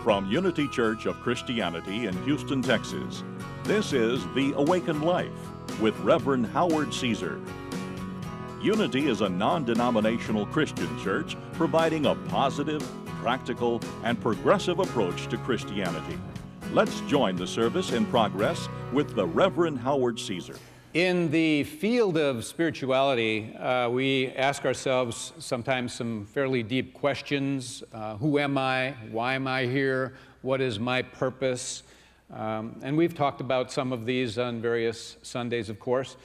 From Unity Church of Christianity in Houston, Texas, this is The Awakened Life with Reverend Howard Caesar. Unity is a non-denominational Christian church providing a positive, practical, and progressive approach to Christianity. Let's join the service in progress with the Reverend Howard Caesar. In the field of spirituality, we ask ourselves sometimes some fairly deep questions. Who am I? Why am I here? What is my purpose? And we've talked about some of these on various Sundays, of course.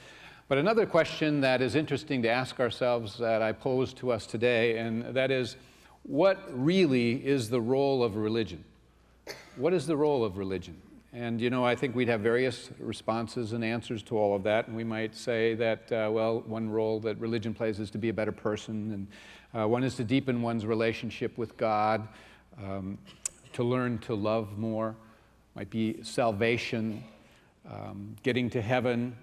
But another question that is interesting to ask ourselves that I pose to us today, and that is, what really is the role of religion? What is the role of religion? And, you know, I think we'd have various responses and answers to all of that. And we might say that, well, one role that religion plays is to be a better person. And one is to deepen one's relationship with God, to learn to love more. Might be salvation, getting to heaven,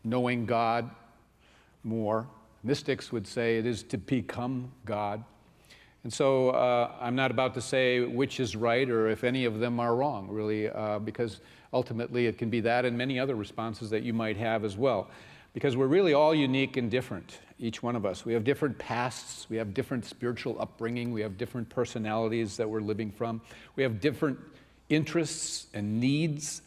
knowing God more. Mystics would say it is to become God. And so I'm not about to say which is right or if any of them are wrong, really, because ultimately it can be that and many other responses that you might have as well. Because we're really all unique and different, each one of us. We have different pasts, we have different spiritual upbringing, we have different personalities that we're living from. We have different interests and needs,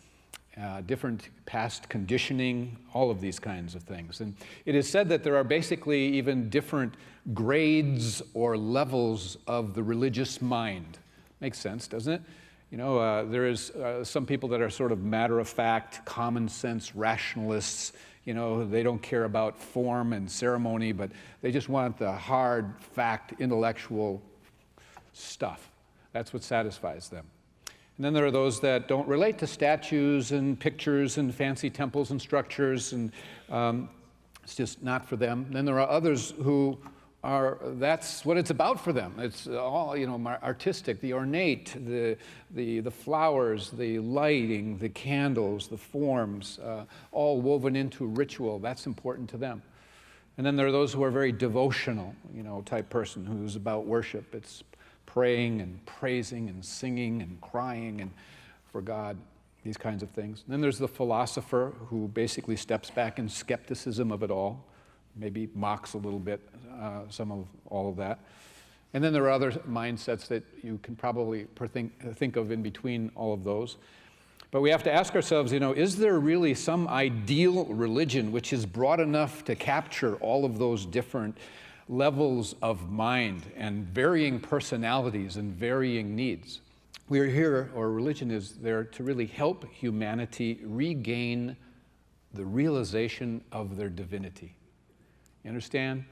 different past conditioning, all of these kinds of things. And it is said that there are basically even different grades or levels of the religious mind. Makes sense, doesn't it? You know, there is some people that are sort of matter-of-fact, common sense rationalists. You know, they don't care about form and ceremony, but they just want the hard fact, intellectual stuff. That's what satisfies them. And then there are those that don't relate to statues and pictures and fancy temples and structures, and it's just not for them. And then there are others who that's what it's about for them. It's all, you know, artistic, the ornate, the flowers, the lighting, the candles, the forms, all woven into ritual. That's important to them. And then there are those who are very devotional, you know, type person who's about worship. It's praying and praising and singing and crying and for God, these kinds of things. And then there's the philosopher who basically steps back in skepticism of it all, maybe mocks a little bit some of all of that. And then there are other mindsets that you can probably think of in between all of those. But we have to ask ourselves, you know, is there really some ideal religion which is broad enough to capture all of those different levels of mind and varying personalities and varying needs? We are here, or religion is there, to really help humanity regain the realization of their divinity. You understand?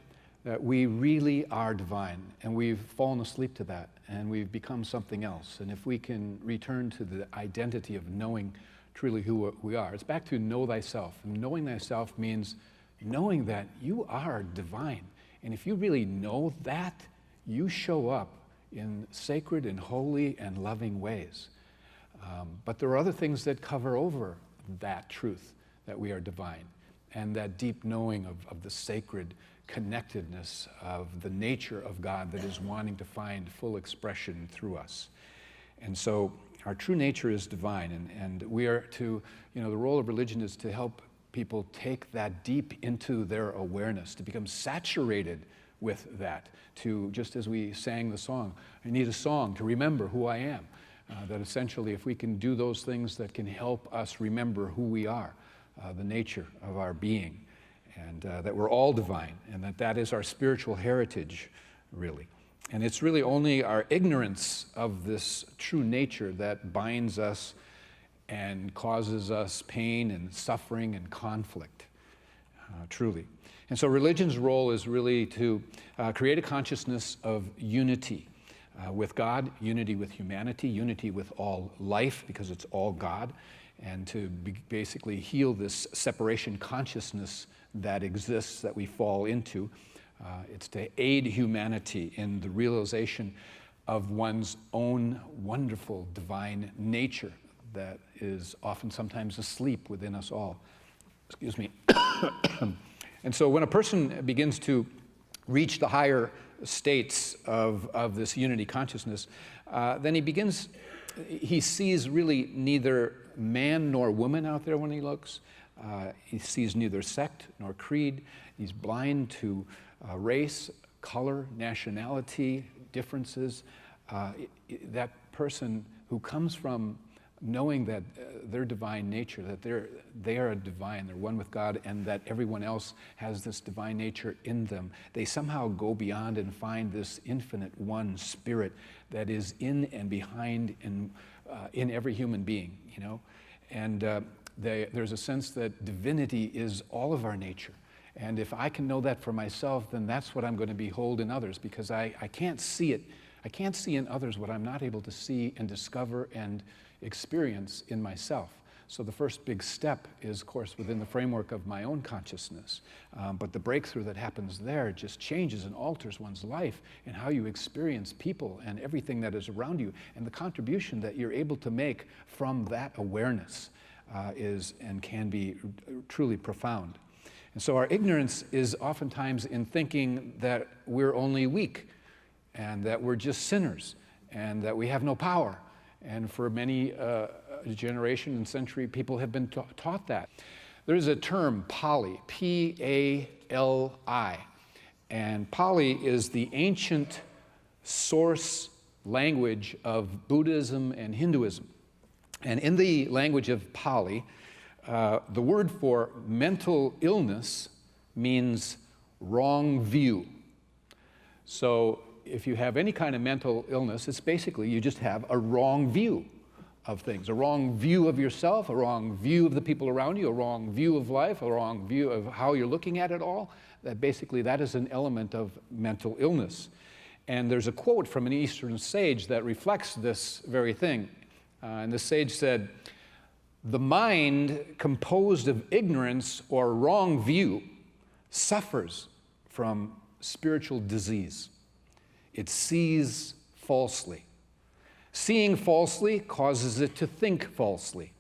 That we really are divine, and we've fallen asleep to that, and we've become something else. And if we can return to the identity of knowing truly who we are, it's back to know thyself. And knowing thyself means knowing that you are divine. And if you really know that, you show up in sacred and holy and loving ways. But there are other things that cover over that truth, that we are divine, and that deep knowing of the sacred connectedness of the nature of God that is wanting to find full expression through us. And so our true nature is divine, and we are to, you know, the role of religion is to help people take that deep into their awareness, to become saturated with that, to, just as we sang the song, I need a song to remember who I am. That essentially, if we can do those things that can help us remember who we are, the nature of our being, and that we're all divine, and that is our spiritual heritage, really. And it's really only our ignorance of this true nature that binds us and causes us pain and suffering and conflict, truly. And so religion's role is really to create a consciousness of unity with God, unity with humanity, unity with all life, because it's all God, and to basically heal this separation consciousness that exists, that we fall into. It's to aid humanity in the realization of one's own wonderful divine nature that is often sometimes asleep within us all. Excuse me. And so when a person begins to reach the higher states of this unity consciousness, then he sees really neither man nor woman out there when he looks. He sees neither sect nor creed. He's blind to race, color, nationality, differences. That person who comes from knowing that their divine nature, that they are divine, they're one with God, and that everyone else has this divine nature in them, they somehow go beyond and find this infinite one spirit that is in and behind in every human being, you know? And there's a sense that divinity is all of our nature. And if I can know that for myself, then that's what I'm going to behold in others, because I can't see it. I can't see in others what I'm not able to see and discover and experience in myself. So the first big step is, of course, within the framework of my own consciousness. But the breakthrough that happens there just changes and alters one's life and how you experience people and everything that is around you. And the contribution that you're able to make from that awareness is and can be truly profound. And so our ignorance is oftentimes in thinking that we're only weak and that we're just sinners and that we have no power. And for many generation and century, people have been taught that. There's a term, Pali, P-A-L-I. And Pali is the ancient source language of Buddhism and Hinduism. And in the language of Pali, the word for mental illness means wrong view. So if you have any kind of mental illness, it's basically you just have a wrong view of things, a wrong view of yourself, a wrong view of the people around you, a wrong view of life, a wrong view of how you're looking at it all. That basically that is an element of mental illness. And there's a quote from an Eastern sage that reflects this very thing. And the sage said, "The mind composed of ignorance or wrong view suffers from spiritual disease. It sees falsely. Seeing falsely causes it to think falsely,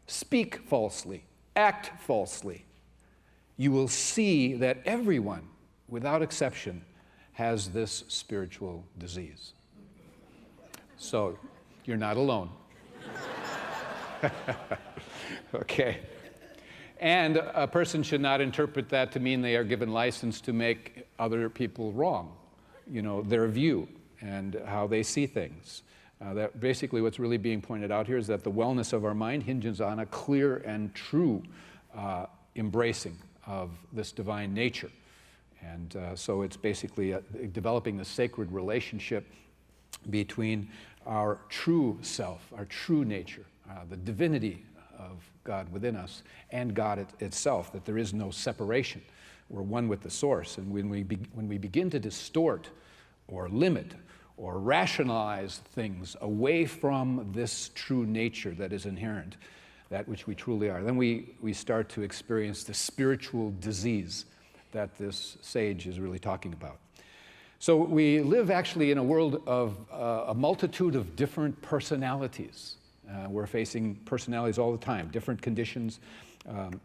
speak falsely, act falsely. You will see that everyone, without exception, has this spiritual disease." So you're not alone. Okay. And a person should not interpret that to mean they are given license to make other people wrong, you know, their view and how they see things. That basically what's really being pointed out here is that the wellness of our mind hinges on a clear and true embracing of this divine nature. And so it's basically developing the sacred relationship between our true self, our true nature, the divinity of God within us, and God itself, that there is no separation. We're one with the source. And when we begin to distort or limit or rationalize things away from this true nature that is inherent, that which we truly are, then we start to experience the spiritual disease that this sage is really talking about. So we live actually in a world of a multitude of different personalities. We're facing personalities all the time, different conditions,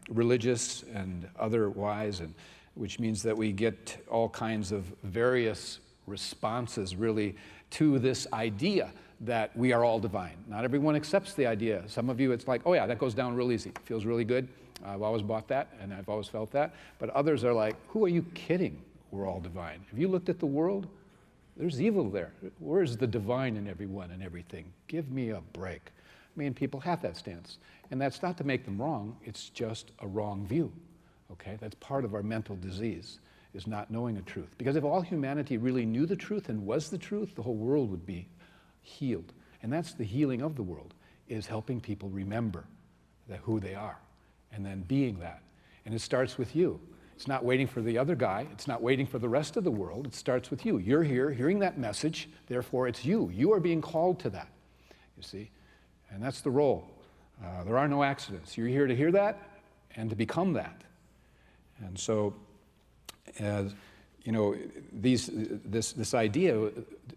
religious and otherwise, and which means that we get all kinds of various responses really to this idea that we are all divine. Not everyone accepts the idea. Some of you, it's like, oh yeah, that goes down real easy. It feels really good. I've always bought that, and I've always felt that. But others are like, who are you kidding? We're all divine. Have you looked at the world? There's evil there. Where's the divine in everyone and everything? Give me a break. I mean, people have that stance. And that's not to make them wrong. It's just a wrong view. Okay? That's part of our mental disease, is not knowing the truth. Because if all humanity really knew the truth and was the truth, the whole world would be healed. And that's the healing of the world, is helping people remember who they are and then being that. And it starts with you. It's not waiting for the other guy. It's not waiting for the rest of the world. It starts with you. You're here hearing that message. Therefore, it's you. You are being called to that, you see. And that's the role. There are no accidents. You're here to hear that and to become that. And so, as you know, this idea,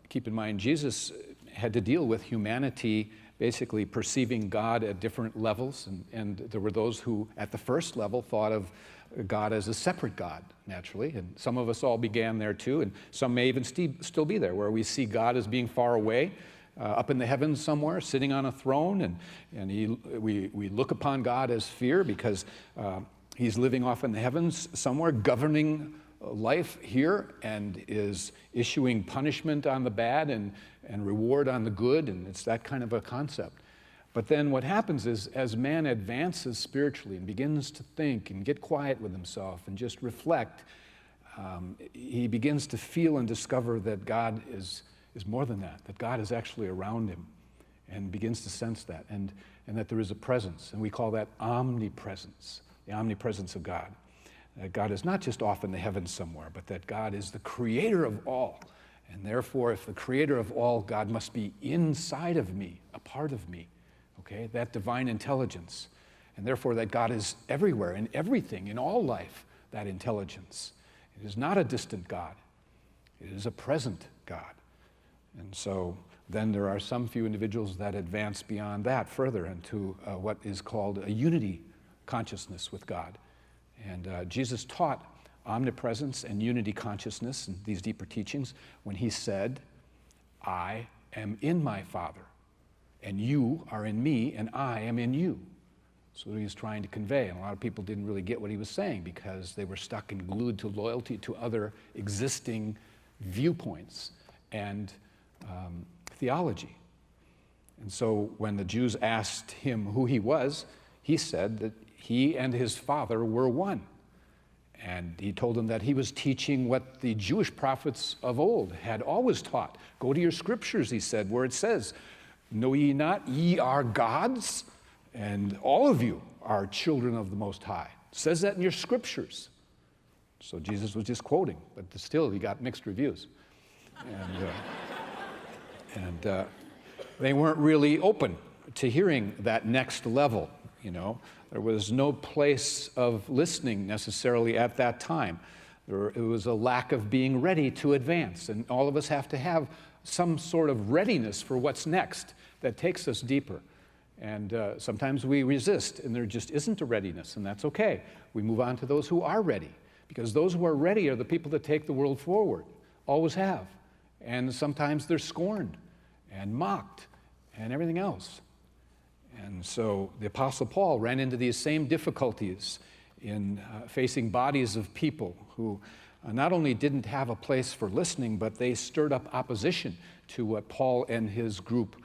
keep in mind, Jesus had to deal with humanity basically perceiving God at different levels. And there were those who, at the first level, thought of God as a separate God, naturally. And some of us all began there too, and some may even still be there, where we see God as being far away, up in the heavens somewhere, sitting on a throne, and we look upon God as fear because he's living off in the heavens somewhere, governing life here, and is issuing punishment on the bad and reward on the good, and it's that kind of a concept. But then what happens is, as man advances spiritually and begins to think and get quiet with himself and just reflect, he begins to feel and discover that God is more than that God is actually around him, and begins to sense that, and that there is a presence, and we call that omnipresence, the omnipresence of God. That God is not just off in the heavens somewhere, but that God is the creator of all. And therefore, if the creator of all, God must be inside of me, a part of me, okay? That divine intelligence. And therefore, that God is everywhere, in everything, in all life, that intelligence. It is not a distant God. It is a present God. And so then there are some few individuals that advance beyond that further into what is called a unity consciousness with God. And Jesus taught omnipresence and unity consciousness in these deeper teachings when he said, I am in my Father, and you are in me, and I am in you. So he was trying to convey, and a lot of people didn't really get what he was saying because they were stuck and glued to loyalty to other existing viewpoints and theology. And so when the Jews asked him who he was, he said that he and his Father were one. And he told them that he was teaching what the Jewish prophets of old had always taught. Go to your scriptures, he said, where it says, know ye not, ye are gods, and all of you are children of the Most High. It says that in your scriptures. So Jesus was just quoting, but still he got mixed reviews. And they weren't really open to hearing that next level, you know. There was no place of listening necessarily at that time. It was a lack of being ready to advance, and all of us have to have some sort of readiness for what's next that takes us deeper. And sometimes we resist, and there just isn't a readiness, and that's okay. We move on to those who are ready, because those who are ready are the people that take the world forward, always have. And sometimes they're scorned and mocked and everything else. And so the Apostle Paul ran into these same difficulties in facing bodies of people who not only didn't have a place for listening, but they stirred up opposition to what Paul and his group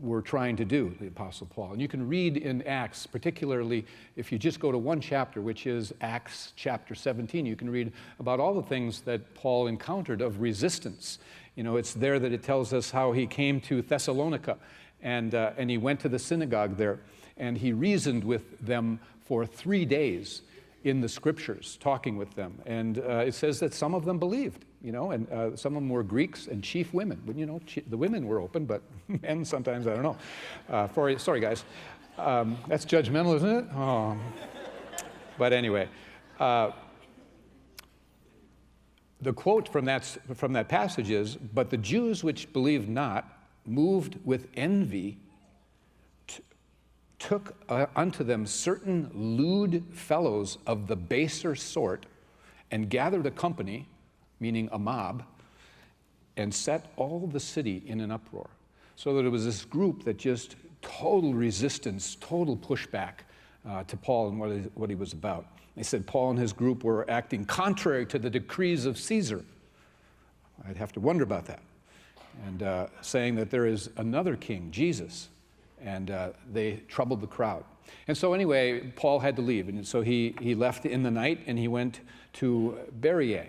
were trying to do, the Apostle Paul. And you can read in Acts, particularly if you just go to one chapter, which is Acts chapter 17, you can read about all the things that Paul encountered of resistance. You know, it's there that it tells us how he came to Thessalonica, and he went to the synagogue there, and he reasoned with them for 3 days in the scriptures, talking with them. And it says that some of them believed, you know, and some of them were Greeks and chief women. But, you know, the women were open, but men sometimes, I don't know. Sorry, guys. That's judgmental, isn't it? Oh. But anyway, the quote from that passage is, "But the Jews which believed not, moved with envy, took unto them certain lewd fellows of the baser sort, and gathered a company," meaning a mob, "and set all the city in an uproar." So that it was this group that just total resistance, total pushback to Paul and what he was about. They said Paul and his group were acting contrary to the decrees of Caesar. I'd have to wonder about that. And saying that there is another king, Jesus, and they troubled the crowd. And so anyway, Paul had to leave, and so he left in the night, and he went to Berea,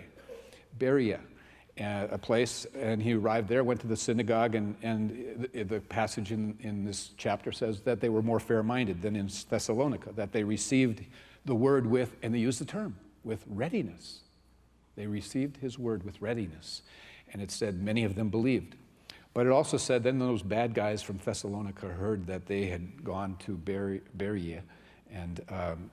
a place, and he arrived there, went to the synagogue, and the passage in this chapter says that they were more fair-minded than in Thessalonica, that they received the word with, and they used the term, with readiness. They received his word with readiness. And it said many of them believed. But it also said then those bad guys from Thessalonica heard that they had gone to Berea, and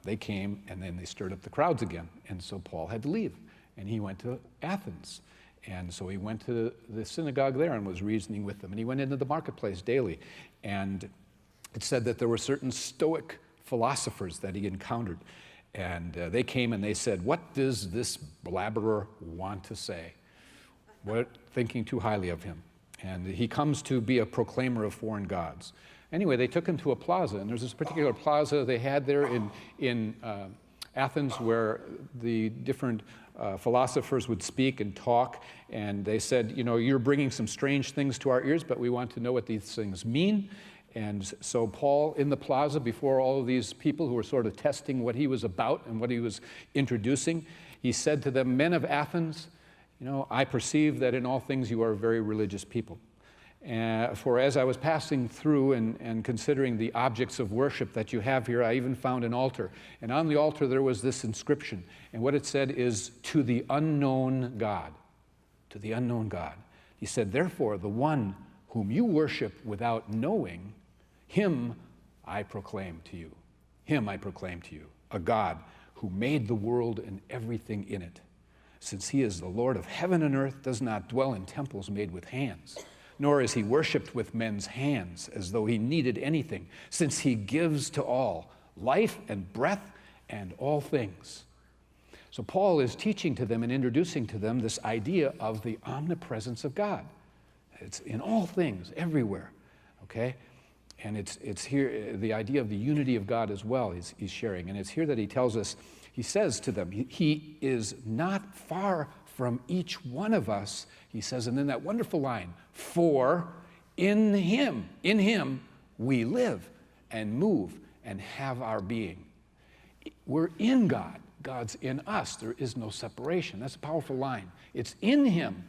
they came, and then they stirred up the crowds again. And so Paul had to leave, and he went to Athens. And so he went to the synagogue there and was reasoning with them. And he went into the marketplace daily. And it said that there were certain Stoic philosophers that he encountered. And they came and they said, "What does this blabberer want to say? What, thinking too highly of him. And he comes to be a proclaimer of foreign gods." Anyway, they took him to a plaza. And there's this particular plaza they had there in Athens where the different philosophers would speak and talk, and they said, "You know, you're bringing some strange things to our ears, but we want to know what these things mean." And so Paul, in the plaza, before all of these people who were sort of testing what he was about and what he was introducing, he said to them, "Men of Athens, you know, I perceive that in all things you are very religious people. For as I was passing through and considering the objects of worship that you have here, I even found an altar. And on the altar there was this inscription. And what it said is, 'To the unknown God.'" To the unknown God. He said, "Therefore, the one whom you worship without knowing, him I proclaim to you. Him I proclaim to you, a God who made the world and everything in it. Since he is the Lord of heaven and earth, does not dwell in temples made with hands, nor is he worshipped with men's hands as though he needed anything, since he gives to all life and breath and all things." So Paul is teaching to them and introducing to them this idea of the omnipresence of God. It's in all things, everywhere, okay? And it's here, the idea of the unity of God as well he's sharing. And it's here that he tells us, he says to them, he is not far from each one of us, he says, and then that wonderful line, "For in him we live and move and have our being." We're in God. God's in us. There is no separation. That's a powerful line. It's in him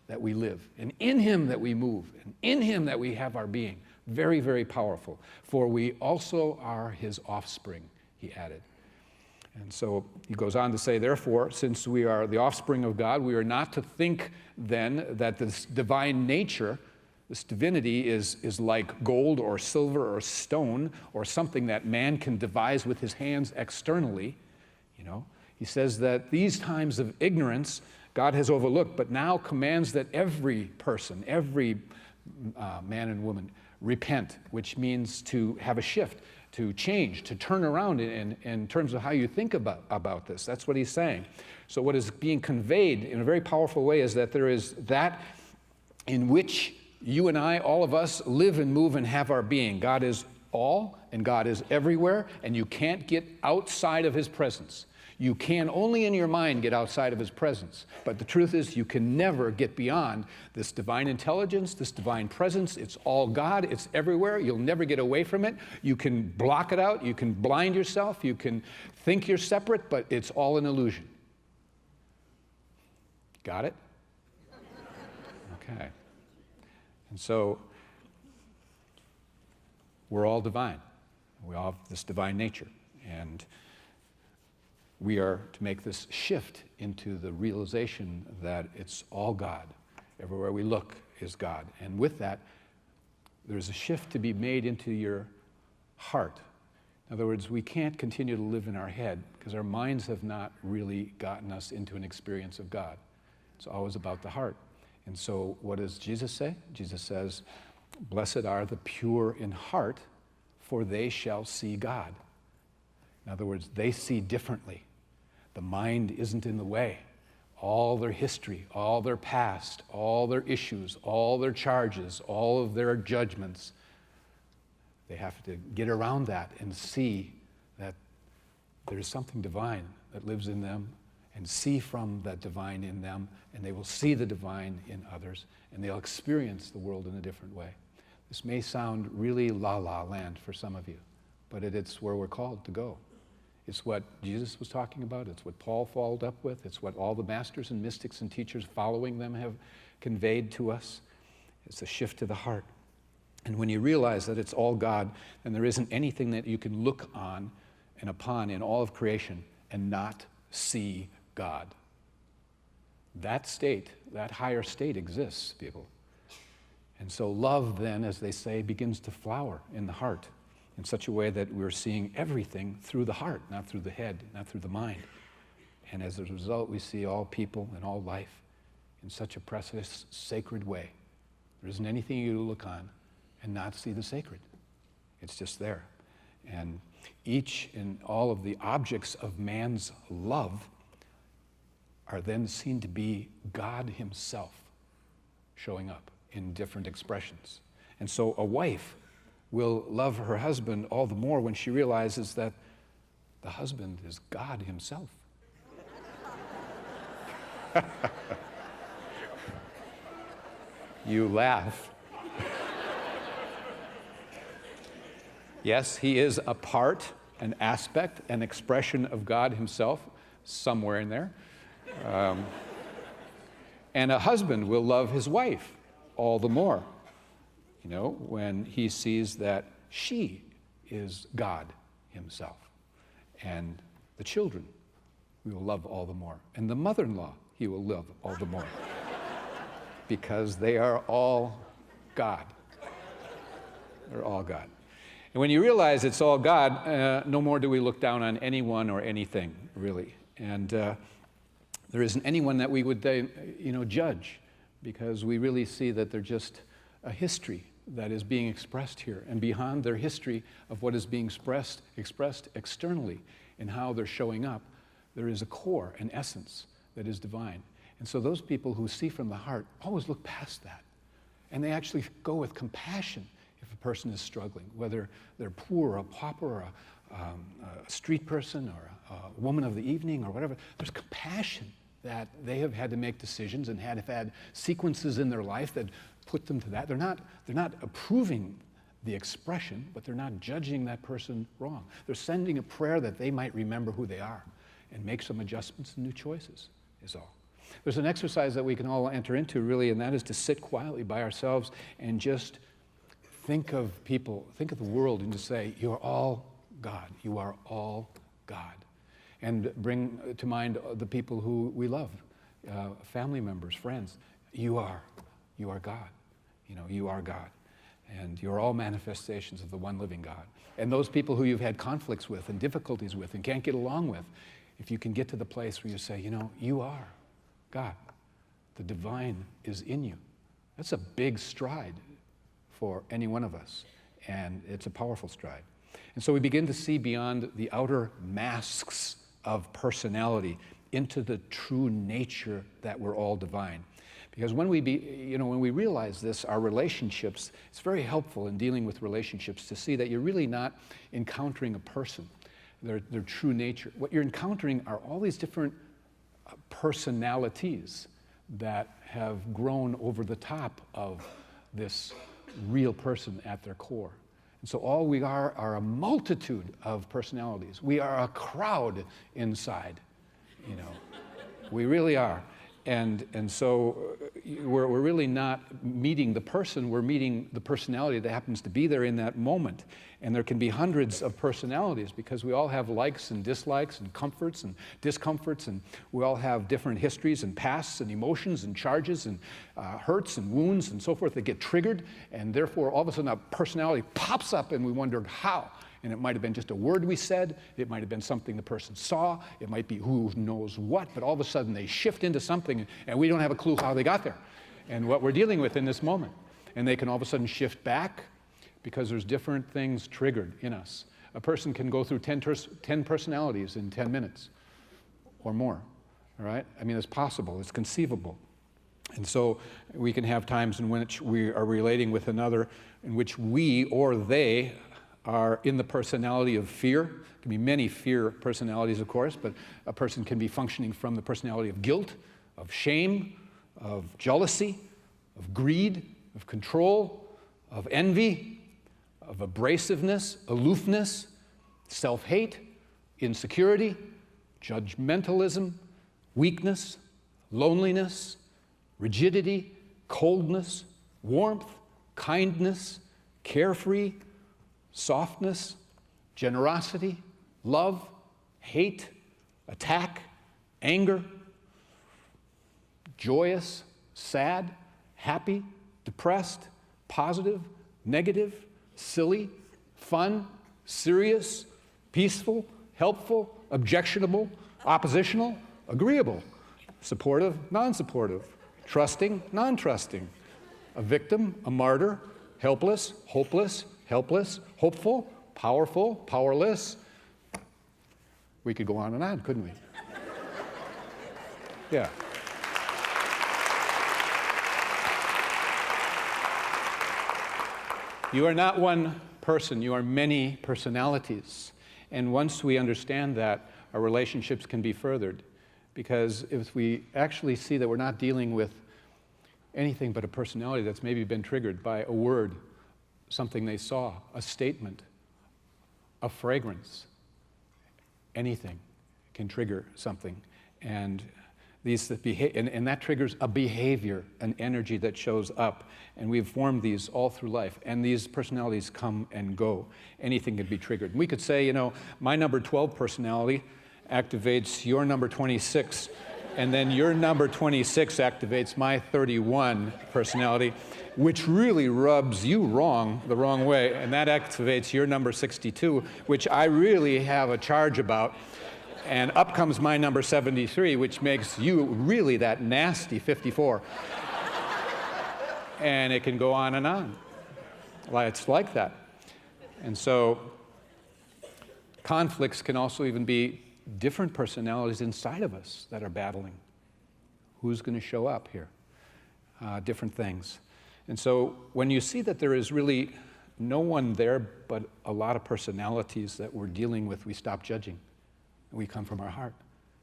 that we live, and in him that we move, and in him that we have our being. Very, very powerful. "For we also are his offspring," he added. And so he goes on to say, "Therefore, since we are the offspring of God, we are not to think then that this divine nature, this divinity, is like gold or silver or stone or something that man can devise with his hands externally." You know, he says that these times of ignorance God has overlooked, but now commands that every person, every man and woman, repent, which means to have a shift, to change, to turn around in terms of how you think about this. That's what he's saying. So what is being conveyed in a very powerful way is that there is that in which you and I, all of us, live and move and have our being. God is all, and God is everywhere, and you can't get outside of his presence. You can only in your mind get outside of his presence. But the truth is, you can never get beyond this divine intelligence, this divine presence. It's all God. It's everywhere. You'll never get away from it. You can block it out. You can blind yourself. You can think you're separate, but it's all an illusion. Got it? Okay. And so, we're all divine. We all have this divine nature. And we are to make this shift into the realization that it's all God. Everywhere we look is God. And with that, there's a shift to be made into your heart. In other words, we can't continue to live in our head because our minds have not really gotten us into an experience of God. It's always about the heart. And so what does Jesus say? Jesus says, "Blessed are the pure in heart, for they shall see God." In other words, they see differently. The mind isn't in the way. All their history, all their past, all their issues, all their charges, all of their judgments, they have to get around that and see that there's something divine that lives in them, and see from that divine in them, and they will see the divine in others, and they'll experience the world in a different way. This may sound really la-la land for some of you, but it's where we're called to go. It's what Jesus was talking about. It's what Paul followed up with. It's what all the masters and mystics and teachers following them have conveyed to us. It's a shift to the heart. And when you realize that it's all God, then there isn't anything that you can look on and upon in all of creation and not see God. That state, that higher state exists, people. And so love then, as they say, begins to flower in the heart in such a way that we're seeing everything through the heart, not through the head, not through the mind. And as a result, we see all people and all life in such a precious, sacred way. There isn't anything you look on and not see the sacred. It's just there. And each and all of the objects of man's love are then seen to be God himself showing up in different expressions. And so a wife will love her husband all the more when she realizes that the husband is God himself. You laugh. Yes, he is a part, an aspect, an expression of God himself, somewhere in there. And a husband will love his wife all the more, when he sees that she is God himself. And the children we will love all the more. And the mother-in-law he will love all the more. Because they are all God. They're all God. And when you realize it's all God, no more do we look down on anyone or anything, really. And there isn't anyone that we would, judge, because we really see that they're just a history that is being expressed here. And beyond their history of what is being expressed externally and how they're showing up, there is a core, an essence that is divine. And so those people who see from the heart always look past that. And they actually go with compassion if a person is struggling, whether they're poor or a pauper or a street person or a woman of the evening or whatever. There's compassion that they have had to make decisions and have had sequences in their life that put them to that. They're not approving the expression, but they're not judging that person wrong. They're sending a prayer that they might remember who they are and make some adjustments and new choices, is all. There's an exercise that we can all enter into, really, and that is to sit quietly by ourselves and just think of people, think of the world, and just say, you're all God. You are all God. And bring to mind the people who we love, family members, friends. You are God. You are God. And you're all manifestations of the one living God. And those people who you've had conflicts with and difficulties with and can't get along with, if you can get to the place where you say, you are God. The divine is in you. That's a big stride for any one of us. And it's a powerful stride. And so we begin to see beyond the outer masks of personality into the true nature that we're all divine. Because when when we realize this, our relationships, it's very helpful in dealing with relationships to see that you're really not encountering a person, their true nature. What you're encountering are all these different personalities that have grown over the top of this real person at their core. And so all we are a multitude of personalities. We are a crowd inside, We really are. And so we're really not meeting the person, we're meeting the personality that happens to be there in that moment. And there can be hundreds of personalities because we all have likes and dislikes and comforts and discomforts, and we all have different histories and pasts and emotions and charges and hurts and wounds and so forth that get triggered, and therefore all of a sudden a personality pops up and we wonder how. And it might have been just a word we said, it might have been something the person saw, it might be who knows what, but all of a sudden they shift into something and we don't have a clue how they got there and what we're dealing with in this moment. And they can all of a sudden shift back because there's different things triggered in us. A person can go through 10 personalities in 10 minutes or more, all right? I mean, it's possible, it's conceivable. And so we can have times in which we are relating with another in which we or they are in the personality of fear. There can be many fear personalities, of course, but a person can be functioning from the personality of guilt, of shame, of jealousy, of greed, of control, of envy, of abrasiveness, aloofness, self-hate, insecurity, judgmentalism, weakness, loneliness, rigidity, coldness, warmth, kindness, carefree, softness, generosity, love, hate, attack, anger, joyous, sad, happy, depressed, positive, negative, silly, fun, serious, peaceful, helpful, objectionable, oppositional, agreeable, supportive, non-supportive, trusting, non-trusting, a victim, a martyr, helpless, hopeless, helpless, hopeful, powerful, powerless. We could go on and on, couldn't we? Yeah. You are not one person, you are many personalities. And once we understand that, our relationships can be furthered. Because if we actually see that we're not dealing with anything but a personality that's maybe been triggered by a word, something they saw, a statement, a fragrance, anything can trigger something. And and that triggers a behavior, an energy that shows up. And we've formed these all through life. And these personalities come and go. Anything can be triggered. And we could say, you know, my number 12 personality activates your number 26. And then your number 26 activates my 31 personality, which really rubs you the wrong way. And that activates your number 62, which I really have a charge about. And up comes my number 73, which makes you really that nasty 54. And it can go on and on. Well, it's like that. And so conflicts can also even be different personalities inside of us that are battling. Who's going to show up here? Different things. And so when you see that there is really no one there but a lot of personalities that we're dealing with, we stop judging. And we come from our heart,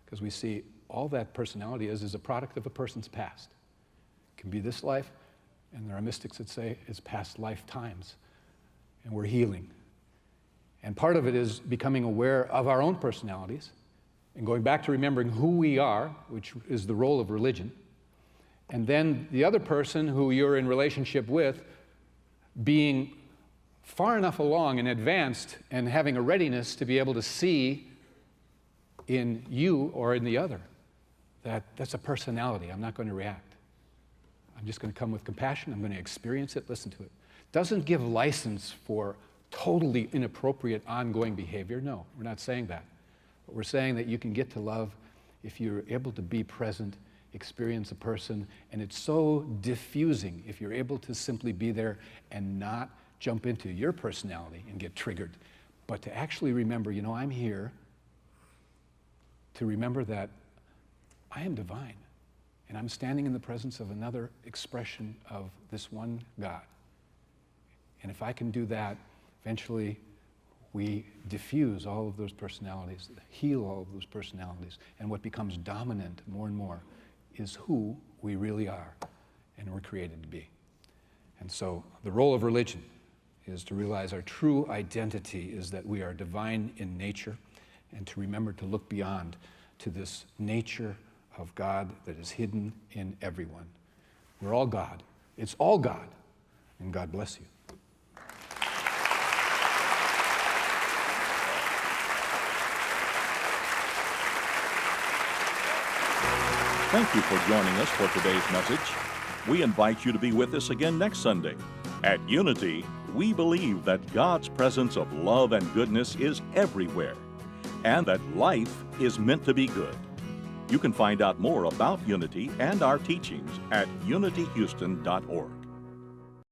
because we see all that personality is a product of a person's past. It can be this life, and there are mystics that say it's past lifetimes, and we're healing. And part of it is becoming aware of our own personalities, and going back to remembering who we are, which is the role of religion, and then the other person who you're in relationship with being far enough along and advanced and having a readiness to be able to see in you or in the other that's a personality. I'm not going to react. I'm just going to come with compassion. I'm going to experience it, listen to it. Doesn't give license for totally inappropriate ongoing behavior. No, we're not saying that. But we're saying that you can get to love if you're able to be present, experience a person, and it's so diffusing if you're able to simply be there and not jump into your personality and get triggered, but to actually remember, you know, I'm here to remember that I am divine, and I'm standing in the presence of another expression of this one God. And if I can do that, eventually we diffuse all of those personalities, heal all of those personalities, and what becomes dominant more and more is who we really are and we're created to be. And so the role of religion is to realize our true identity is that we are divine in nature, and to remember to look beyond to this nature of God that is hidden in everyone. We're all God. It's all God. And God bless you. Thank you for joining us for today's message. We invite you to be with us again next Sunday. At Unity, we believe that God's presence of love and goodness is everywhere, and that life is meant to be good. You can find out more about Unity and our teachings at unityhouston.org.